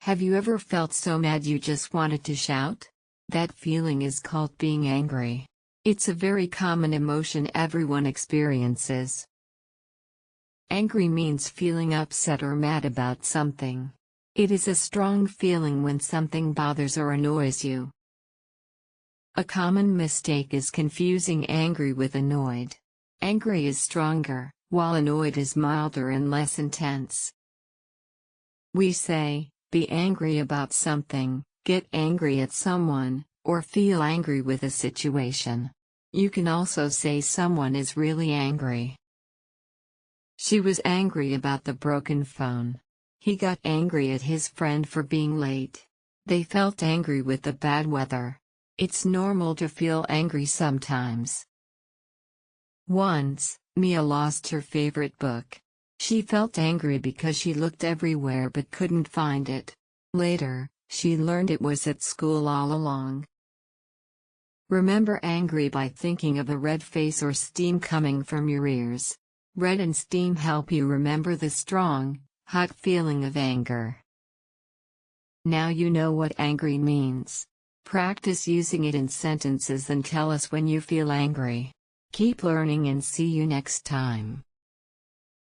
Have you ever felt so mad you just wanted to shout? That feeling is called being angry. It's a very common emotion everyone experiences. Angry means feeling upset or mad about something. It is a strong feeling when something bothers or annoys you. A common mistake is confusing angry with annoyed. Angry is stronger, while annoyed is milder and less intense. We say, be angry about something, get angry at someone, or feel angry with a situation. You can also say someone is really angry. She was angry about the broken phone. He got angry at his friend for being late. They felt angry with the bad weather. It's normal to feel angry sometimes. Once, Mia lost her favorite book. She felt angry because she looked everywhere but couldn't find it. Later, she learned it was at school all along. Remember angry by thinking of a red face or steam coming from your ears. Red and steam help you remember the strong, hot feeling of anger. Now you know what angry means. Practice using it in sentences and tell us when you feel angry. Keep learning and see you next time.